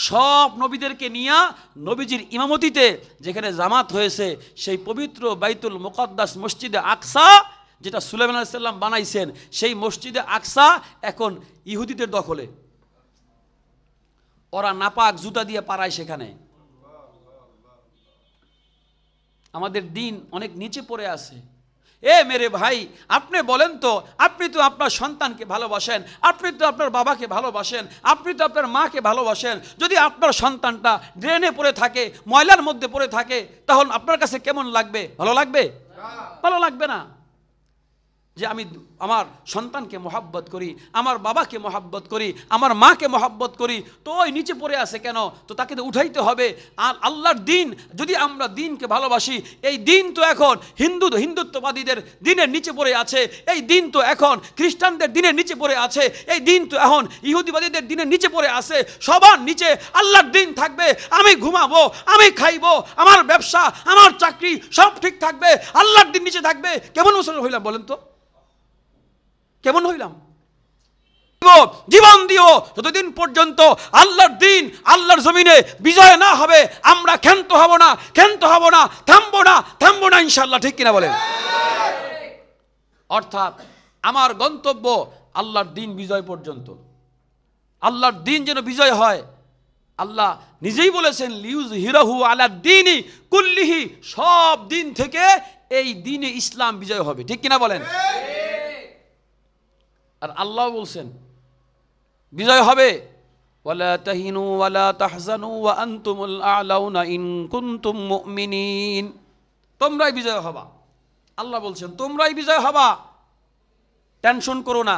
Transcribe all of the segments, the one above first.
সব নবীদেরকে নিয়ে নবীজির ইমামতিতে যেখানে জামাত হয়েছে সেই পবিত্র বাইতুল মুকদ্দাস মসজিদে আকসা, যেটা সুলাইমান আলাইহিস সালাম বানাইছেন, সেই মসজিদে আকসা এখন ইহুদিদের দখলে। ওরা নাপাক জুতা দিয়ে পাড়ায় সেখানে। আমাদের দিন অনেক নিচে পড়ে আছে। এ মেরে ভাই, আপনি বলেন তো, আপনি তো আপনার সন্তানকে ভালোবাসেন, আপনি তো আপনার বাবাকে ভালোবাসেন, আপনি তো আপনার মাকে ভালোবাসেন। যদি আপনার সন্তানটা ড্রেনে পড়ে থাকে, ময়লার মধ্যে পড়ে থাকে, তাহলে আপনার কাছে কেমন লাগবে? ভালো লাগবে? ভালো লাগবে না। যে আমি আমার সন্তানকে মহাব্বত করি, আমার বাবাকে মহাব্বত করি, আমার মাকে মহাব্বত করি, তো ওই নিচে পড়ে আছে কেন? তো তাকে তো উঠাইতে হবে। আর আল্লাহর দিন, যদি আমরা দিনকে ভালোবাসি, এই দিন তো এখন হিন্দুত্ববাদীদের দিনের নিচে পড়ে আছে, এই দিন তো এখন খ্রিস্টানদের দিনের নিচে পড়ে আছে, এই দিন তো এখন ইহুদিবাদীদের দিনের নিচে পড়ে আছে। সবার নিচে আল্লাহর দিন থাকবে। আমি ঘুমাবো, আমি খাইবো, আমার ব্যবসা, আমার চাকরি সব ঠিক থাকবে, আল্লাহর দিন নিচে থাকবে। কেমন মুসলমান হইলাম বলেন তো? কেমন হইলাম? জীবন দিও যতদিন পর্যন্ত আল্লাহর দিন আল্লাহর জমিনে বিজয় না হবে, আমরা ক্ষান্ত হব না, ক্ষান্ত হব না, থামবো না, থামবো না ইনশাআল্লাহ। ঠিক কিনা বলেন? অর্থাৎ আমার গন্তব্য আল্লাহর দিন বিজয় পর্যন্ত। আল্লাহর দিন যেন বিজয় হয়। আল্লাহ নিজেই বলেছেন, লিউযহিরাহু আলা দ্বীনি কুল্লিহি, সব দিন থেকে এই দ্বীনে ইসলাম বিজয় হবে। ঠিক কিনা বলেন? আর আল্লাহ বলছেন বিজয় হবে, ওয়ালা তাহিনু ওয়ালা তাহজানু ওয়া আনতুমুল আ'লাউনা ইন কুনতুম মুমিনিন। তোমরাই বিজয় হবা। আল্লাহ বলছেন তোমরাই বিজয় হবা, টেনশন করো না।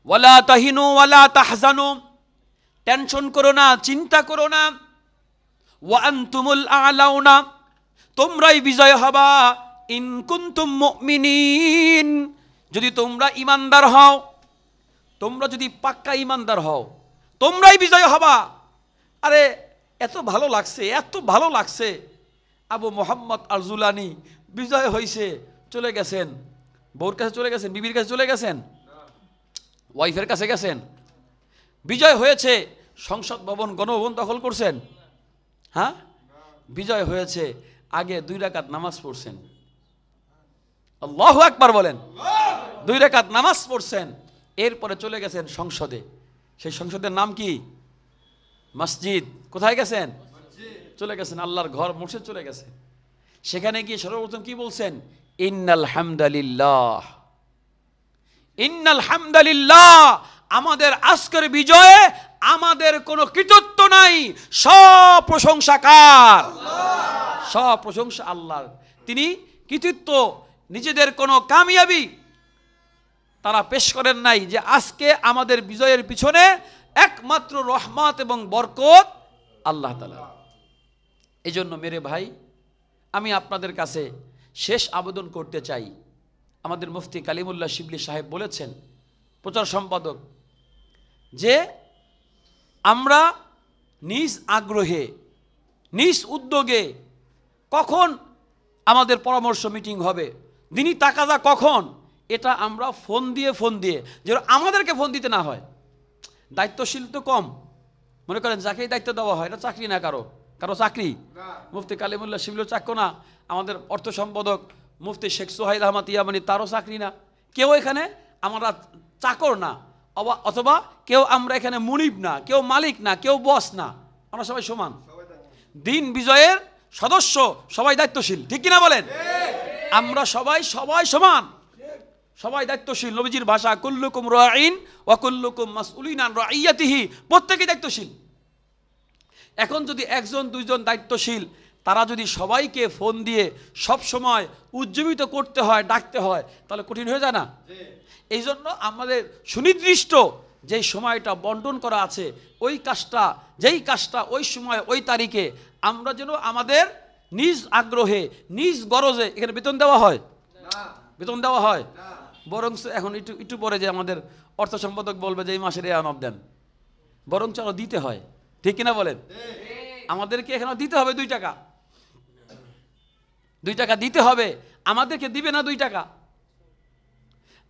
ওয়ালা তাহিনু ওয়ালা তাহজানু, টেনশন করো না, চিন্তা করো না। ওয়া আনতুমুল আ'লাউনা, তোমরাই বিজয় হবা। ইন কুনতুম মুমিনিন, যদি তোমরা ইমানদার হও, তোমরা যদি পাক্কা ইমানদার হও, তোমরাই বিজয় হবা। আরে এত ভালো লাগছে, এত ভালো লাগছে। আবু মোহাম্মদ আল জুলানি বিজয় হয়েছে, চলে গেছেন বউর কাছে, চলে গেছেন বিবির কাছে, চলে গেছেন ওয়াইফের কাছে গেছেন। বিজয় হয়েছে, সংসদ ভবন গণভবন দখল করছেন। হ্যাঁ, বিজয় হয়েছে, আগে 2 রাকাত নামাজ পড়ছেন। আল্লাহু আকবার বলেন। 2 রাকাত নামাজ পড়ছেন, এরপরে চলে গেছেন সংসদে। সেই সংসদের নাম কি? মসজিদ। কোথায় গেছেন? চলে গেছেন আল্লাহর ঘর, মসজিদ চলে গেছেন। সেখানে গিয়ে সর্বপ্রথম কি বলছেন? ইন্নাল হামদালিল্লাহ, ইন্নাল হামদালিল্লাহ, আমাদের আজকের বিজয়ে আমাদের কোনো কৃতিত্ব নাই, সব প্রশংসা কার? সব প্রশংসা আল্লাহর। তিনি কৃতিত্ব, নিজেদের কোনো কামিয়াবি তারা পেশ করেন নাই। যে আজকে আমাদের বিজয়ের পিছনে একমাত্র রহমত এবং বরকত আল্লাহ তাআলা। এই জন্য মেরে ভাই, আমি আপনাদের কাছে শেষ আবেদন করতে চাই। আমাদের মুফতি কালিমুল্লাহ শিবলি সাহেব বলেছেন, প্রচার সম্পাদক, যে আমরা নিজ আগ্রহে, নিজ উদ্যোগে কখন আমাদের পরামর্শ মিটিং হবে, দিনই তাকাজা কখন, এটা আমরা ফোন দিয়ে যেন আমাদেরকে ফোন দিতে না হয়। দায়িত্বশীল তো কম, মনে করেন যাকেই দায়িত্ব দেওয়া হয়, এটা চাকরি না, কারো চাকরি। মুফতি কালিমুল্লাহ শিবলির চাকরি না, আমাদের অর্থ সম্পাদক মুফতি শেখ সোহাইল আহমদ ইয়ামানি, তারও চাকরি না। কেউ এখানে আমরা চাকর না, অথবা কেউ আমরা এখানে মুনিব না, কেউ মালিক না, কেউ বস না, আমরা সবাই সমান। দিন বিজয়ের সদস্য, সবাই দায়িত্বশীল। ঠিক কিনা বলেন? আমরা সবাই সমান, সবাই দায়িত্বশীল। নবীজির ভাষা, কুল্লুকুম রাঈন ওয়া কুল্লুকুম মাসউলিন আন রাইয়াতিহি, প্রত্যেকেই দায়িত্বশীল। এখন যদি 1-2 দায়িত্বশীল, তারা যদি সবাইকে ফোন দিয়ে সব সময় উজ্জীবিত করতে হয়, ডাকতে হয়, তাহলে কঠিন হয়ে যায় না? এই জন্য আমাদের সুনির্দিষ্ট যেই সময়টা বন্টন করা আছে, ওই কাজটা, যেই কাজটা ওই সময় ওই তারিখে আমরা যেন আমাদের নিজ আগ্রহে, নিজ গরজে, এখানে বেতন দেওয়া হয়? বেতন দেওয়া হয়? বরং এখন একটু পরে যে আমাদের অর্থ সম্পাদক বলবে যে এই মাসের এ আনব দেন, বরং চলো দিতে হয়। ঠিক কিনা বলেন? আমাদেরকে এখানে দিতে হবে 2 টাকা, 2 টাকা দিতে হবে। আমাদেরকে দিবে না 2 টাকা,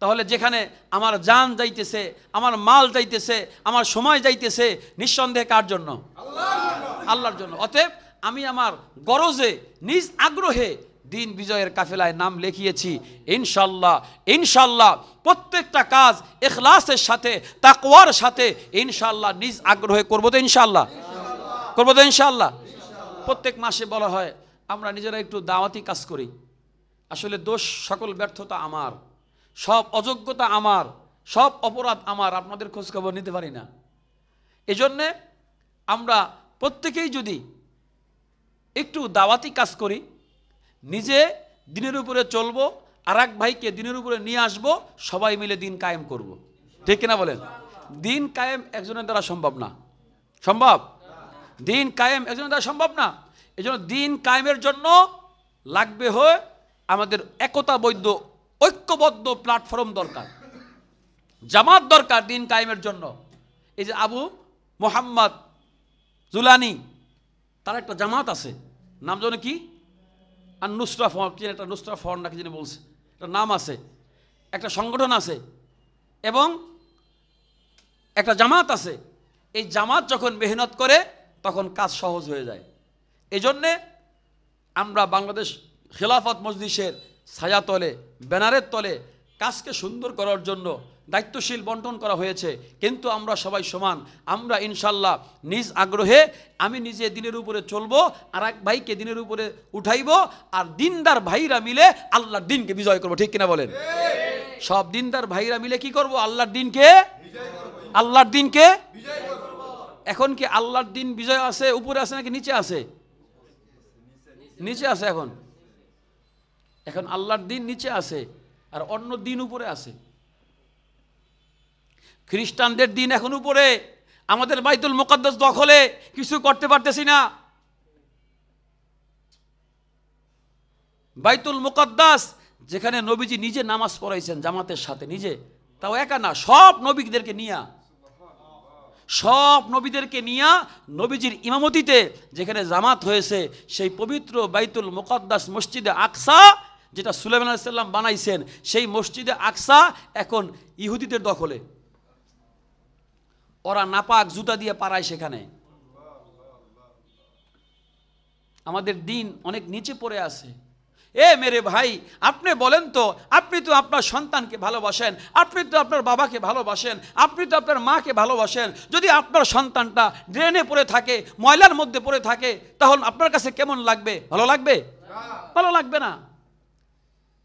তাহলে যেখানে আমার জান যাইতেছে, আমার মাল যাইতেছে, আমার সময় যাইতেছে, নিঃসন্দেহে কার জন্য? আল্লাহ। আল্লাহর জন্য। অতএব আমি আমার গরজে নিজ আগ্রহে দিন বিজয়ের কাফেলায় নাম লিখিয়েছি। ইনশাআল্লাহ ইনশাআল্লাহ প্রত্যেকটা কাজ ইখলাসের সাথে তাকওয়ার সাথে ইনশাআল্লাহ নিজ আগ্রহে করব তো ইনশাআল্লাহ, করব তো ইনশাআল্লাহ। প্রত্যেক মাসে বলা হয় আমরা নিজেরা একটু দাওয়াতি কাজ করি। আসলে দোষ সকল ব্যর্থতা আমার, সব অযোগ্যতা আমার, সব অপরাধ আমার, আপনাদের খোঁজ খবর নিতে পারি না। এজন্যে আমরা প্রত্যেকেই যদি একটু দাওয়াতি কাজ করি, নিজে দিনের উপরে চলবো, আর এক ভাইকে দিনের উপরে নিয়ে আসবো, সবাই মিলে দিন কায়েম করব। ঠিক কিনা বলেন? দিন কায়েম একজনের দ্বারা সম্ভব না। সম্ভব? দিন কায়েম একজনের দ্বারা সম্ভব না। এই জন্য দিন কায়েমের জন্য লাগবে হয় আমাদের একতাবদ্ধ ঐক্যবদ্ধ প্ল্যাটফর্ম দরকার, জামাত দরকার দিন কায়েমের জন্য। এই যে আবু মোহাম্মদ জুলানি, তার একটা জামাত আছে, নাম যেন কি, আর নুসরা ফ্রন্ট, কি একটা নুসরা ফ্রন্ট নাকি যিনি বলছে, একটা নাম আছে, একটা সংগঠন আছে এবং একটা জামাত আছে। এই জামাত যখন মেহনত করে তখন কাজ সহজ হয়ে যায়। এই জন্যে আমরা বাংলাদেশ খেলাফত মজলিসের ছায়াতলে, ব্যানারের তলে কাজকে সুন্দর করার জন্য দায়িত্বশীল বন্টন করা হয়েছে। কিন্তু আমরা সবাই সমান। আমরা ইনশাল্লাহ নিজ আগ্রহে আমি নিজে দিনের উপরে চলবো, আর এক ভাইকে দিনের উপরে উঠাইব, আর দিনদার ভাইরা মিলে আল্লাহর দিনকে বিজয় করব। ঠিক কিনা বলেন? সব দিনদার ভাইরা মিলে কি করব? আল্লাহর দিনকে, আল্লাহর দিনকে। এখন কি আল্লাহর দিন বিজয় আছে উপরে আছে নাকি নিচে আছে? নিচে আছে। এখন এখন আল্লাহর দিন নিচে আছে আর অন্য দিন উপরে আছে। খ্রিস্টানদের দিন এখন উপরে, আমাদের বাইতুল মুকাদ্দাস দখলে, কিছু করতে পারতেছি না। বাইতুল মুকাদ্দাস যেখানে নবীজি নিজে নামাজ পড়াইছেন জামাতের সাথে, নিজে, তাও একা না, সব নবীদেরকে নিয়া, সব নবীদেরকে নিয়া নবীজির ইমামতিতে যেখানে জামাত হয়েছে, সেই পবিত্র বাইতুল মুকাদ্দাস মসজিদে আকসা, যেটা সুলাইমান আলাইহিস সালাম বানাইছেন, সেই মসজিদে আকসা এখন ইহুদিদের দখলে। ওরা নাপাক জুতা দিয়ে পারায় সেখানে। আমাদের দিন অনেক নিচে পড়ে আছে। মেরে ভাই, আপনি বলেন তো, আপনি তো আপনার সন্তানকে ভালোবাসেন, আপনি তো আপনার বাবাকে ভালোবাসেন, আপনি তো আপনার মাকে ভালোবাসেন। যদি আপনার সন্তানটা ড্রেনে পড়ে থাকে, ময়লার মধ্যে পড়ে থাকে, তাহলে আপনার কাছে কেমন লাগবে? ভালো লাগবে? ভালো লাগবে না।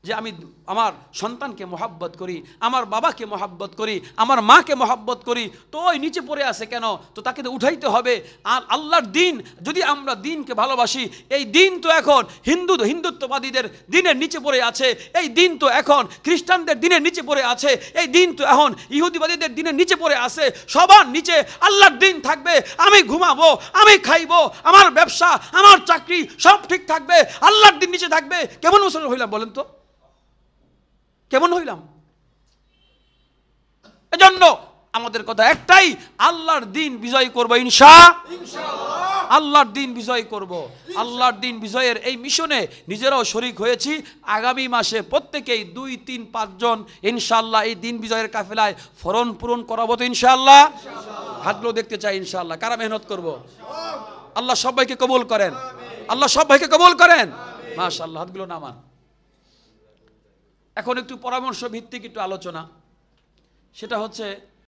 যে আমি আমার সন্তানকে মহাব্বত করি, আমার বাবাকে মহাব্বত করি, আমার মাকে মহাব্বত করি, তো ওই নিচে পড়ে আছে কেন? তো তাকে তো উঠাইতে হবে। আর আল্লাহর দিন, যদি আমরা দিনকে ভালোবাসি, এই দিন তো এখন হিন্দুত্ববাদীদের দিনের নিচে পড়ে আছে, এই দিন তো এখন খ্রিস্টানদের দিনের নিচে পড়ে আছে, এই দিন তো এখন ইহুদিবাদীদের দিনের নিচে পড়ে আছে। সবার নিচে আল্লাহর দিন থাকবে। আমি ঘুমাবো, আমি খাইবো, আমার ব্যবসা, আমার চাকরি সব ঠিক থাকবে, আল্লাহর দিন নিচে থাকবে। কেমন মুসলমান হইলাম বলেন তো? কেমন হইলাম? এজন্য আমাদের কথা একটাই, আল্লাহর দিন বিজয় করব ইনশাআল্লাহ। আল্লাহর দিন বিজয় করব। আল্লাহর দিন বিজয়ের এই মিশনে নিজেরাও শরীক হয়েছি। আগামী মাসে প্রত্যেকেই 2, 3, 5 জন ইনশাআল্লাহ এই দিন বিজয়ের কাফেলায় ফরন পূরণ করাবো তো ইনশাআল্লাহ। হাতগুলো দেখতে চাই ইনশাআল্লাহ, কারা মেহনত করব। আল্লাহ সবাইকে কবুল করেন, আল্লাহ সবাইকে কবুল করেন। মাশাআল্লাহ, হাতগুলো নামান। এখন একটু পরামর্শ ভিত্তিক একটু আলোচনা, সেটা হচ্ছে